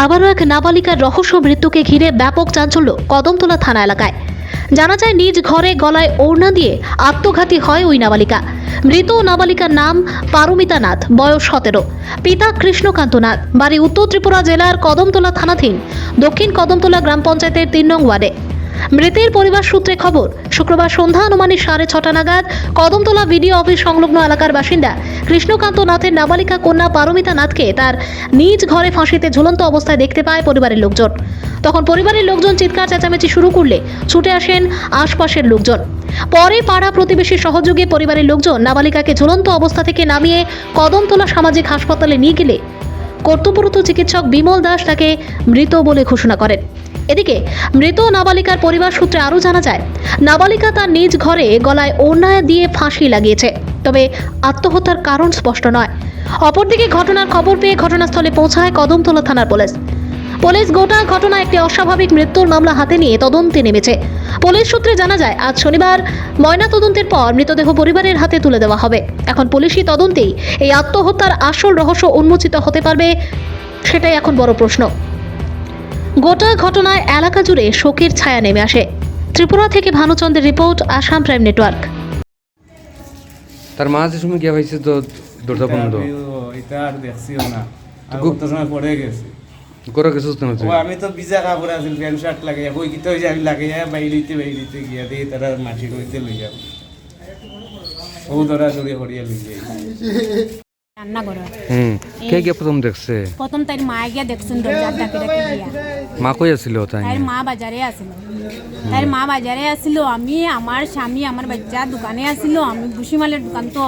আবারও এক নাবালিকার রহস্য মৃত্যুকে ঘিরে ব্যাপক চাঞ্চল্য কদমতলা থানা এলাকায়। জানা যায় নিজ ঘরে গলায় ওড়না দিয়ে আত্মঘাতী হয় ওই নাবালিকা। মৃত নাবালিকার নাম পারমিতা নাথ, বয়স 17। পিতা কৃষ্ণকান্ত নাথ, বাড়ি উত্তর ত্রিপুরা জেলার কদমতলা থানাধীন দক্ষিণ কদমতলা গ্রাম পঞ্চায়েতের 3 নং ওয়ার্ডে। মৃতের পরিবার সূত্রে খবর, শুক্রবার সন্ধ্যা আনুমানিক 6:30 নাগাদ কদমতলা বিডিও অফিস সংলগ্ন এলাকার বাসিন্দা কৃষ্ণকান্ত নাথের নাবালিকা কন্যা পারমিতা নাথকে তার নিজ ঘরে ফাঁসিতে ঝুলন্ত অবস্থায় দেখতে পায় পরিবারের লোকজন। তখন পরিবারের লোকজন চিৎকার চেঁচামেচি শুরু করলে ছুটে আসেন আশপাশের লোকজন। পরে পাড়া প্রতিবেশীর সহযোগে পরিবারের লোকজন নাবালিকাকে ঝুলন্ত অবস্থা থেকে নামিয়ে কদমতলা সামাজিক হাসপাতালে নিয়ে গেলে কর্তব্যরত চিকিৎসক বিমল দাস তাকে মৃত বলে ঘোষণা করেন। এদিকে মৃত নাবালিকার পরিবার সূত্রে আরও জানা যায়, নাবালিকা তার নিজ ঘরে গলায় ওড়না দিয়ে ফাঁসি লাগিয়েছে, তবে আত্মহত্যার কারণ স্পষ্ট নয়। অপরদিকে ঘটনার খবর পেয়ে ঘটনাস্থলে পৌঁছায় কদমতলা থানার পুলিশ গোটা ঘটনা একটি অস্বাভাবিক মৃত্যুর মামলা হাতে নিয়ে তদন্তে নেমেছে। পুলিশ সূত্রে জানা যায়, আজ শনিবার ময়নাতদন্তের পর মৃতদেহ পরিবারের হাতে তুলে দেওয়া হবে। এখন পুলিশি তদন্তেই এই আত্মহত্যার আসল রহস্য উন্মোচিত হতে পারবে, সেটাই এখন বড় প্রশ্ন। গোটা ঘটনায় এলাকা জুড়ে শোকের ছায়া নেমে আসে। ত্রিপুরা থেকে ভানুচন্দ্রের রিপোর্ট, আসাম প্রাইম নেটওয়ার্ক। তার মা যে সময় গিয়া পাইছে তো দরজা বন্ধ। এটা আর দেখছিও না, আর কত সময় পরে গেছে। করে গেছিস না তুই? ও আমি তো ভিজা কাপড় আছিল, প্যান্ট শার্ট লাগাইয়া কই কিতে হইছে আমি লাগাইয়া বাইরিতে গিয়া দিয়ে তারা মাটির মধ্যে লইয়া ও ধরা ধরে হরিয়া লই যাই রান্না করো। কে গিয়া প্রথম দেখছে? প্রথম তাই মা গিয়া দেখছেন দরজার ডাকে ডাকে গিয়া। মা কই আছিল তাই? তার মা বাজারে আছিল। তার মা বাজারে আছিল, আমি আমার স্বামী আমার বাচ্চা দোকানে আছিল। আমি ভুসিমালের দোকান তো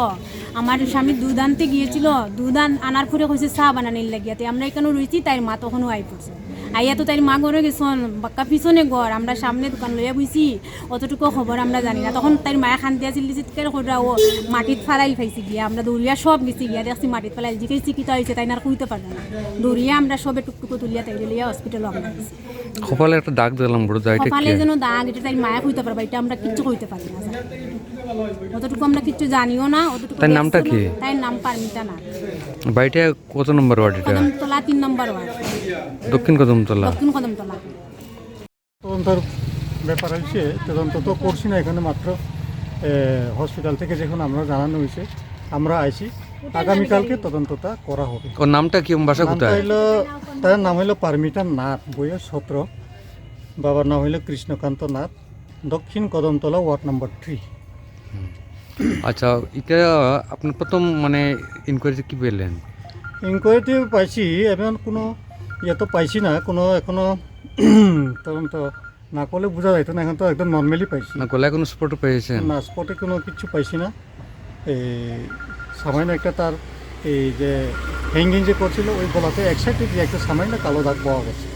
আমার স্বামী দুধ আনতে গিয়েছিল। দুধ আনার পরে কইছে চা বানানির লাগিয়াতে আমরা এখানে রয়েছি। তাই মা তখনও আই পড়ছে। আইয়া তো তাই মা ঘরে গেছন, বাক্কা পিছনে ঘর, আমরা সামনে দোকান লইয়া বইছি। অতটুকু খবর আমরা জানি না। তখন তাই মায়া খান্তি আছিল, চিৎকার করে ও মাটিত ফালাইল পাইছি গিয়া। আমরা দৌড়িয়া সব গেছি গিয়া দেখছি মাটিত ফালাইল, জিজ্ঞেস চিকিৎসা হয়েছে তাই না আর কইতে পারবে না। দৌড়িয়া আমরা সবে টুকটুকু তুলিয়া তাই লইয়া হসপিটালে আমরা গেছি। কপালে একটা দাগ দিলাম বড় যাইতে কি? কপালে যেন দাগ, এটা তাই মায়া কইতে পারবে, এটা আমরা কিচ্ছু কইতে পারি না। অতটুকু আমরা কিচ্ছু জানিও না। অতটুকু তার নামটা কি? তাই নাম পারমিতা না। বাড়িটা কত নম্বর ওয়ার্ড এটা? কদমতলা 3 নম্বর ওয়ার্ড, দক্ষিণ কদমতলা। দক্ষিণ কদমতলা। তদন্তের ব্যাপার হয়েছে, তদন্ত তো করছি না এখানে, মাত্র হসপিটাল থেকে যখন আমরা জানানো হয়েছে আমরা আইছি। আগামীকালকে তদন্তটা করা হবে। ওর নামটা কি, বাসা কোথায়? তার নাম হইল পারমিতা নাথ, বয়স 17। বাবার নাম হইল কৃষ্ণকান্ত নাথ, দক্ষিণ কদমতলা ওয়ার্ড নম্বর 3। আচ্ছা, এটা আপনার প্রথম মানে ইনকোয়ারিতে কি পেলেন? ইনকোয়ারিতে পাইছি, এমন কোনো ইয়ে তো পাইছি না, কোনো এখনো তদন্ত না করলে বোঝা যাইতো না। এখন তো একদম নর্মালি পাইছি না, গলায় কোনো স্পট পেয়েছেন? না, স্পটে কোনো কিছু পাইছি না। এই সামান্য একটা তার এই যে হ্যাঙ্গিং যে করছিল ওই গলাতে এক সাইডে একটা সামান্য কালো দাগ পাওয়া গেছে।